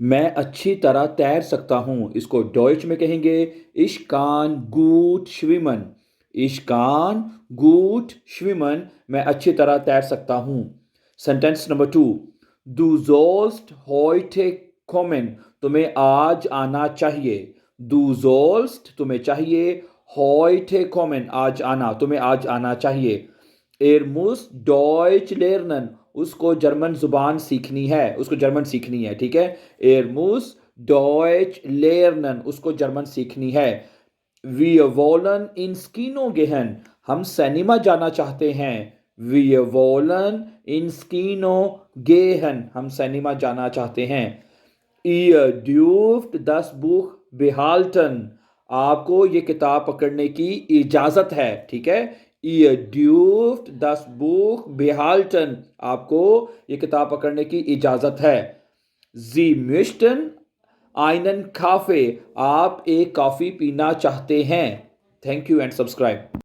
मैं अच्छी तरह तैर सकता हूँ। इसको डॉइच में कहेंगे Ich kann gut schwimmen। Ich kann gut schwimmen। मैं अच्छी तरह तैर सकता हूँ। Sentence number 2। Du sollst heute kommen। तुम्हें आज आना चाहिए। Du sollst तुम्हें चाहिए। Heute kommen आज आना, तुम्हें आज आना चाहिए। Er muss Deutsch lernen। उसको जर्मन जुबान सीखनी है, उसको जर्मन सीखनी है, ठीक है। Er muss Deutsch lernen। उसको जर्मन सीखनी है। Wir wollen ins Kino gehen। हम सिनेमा जाना चाहते हैं। Wir wollen ins Kino gehen। हम सिनेमा जाना चाहते हैं। Ihr dürft das Buch behalten। आपको ये किताब पकड़ने की इजाजत है, ठीक है। Ihr dürft das Buch behalten। आपको ये किताब पकड़ने की इजाजत है। Sie möchten einen Kaffee। आप एक कॉफी पीना चाहते हैं। Thank you and subscribe.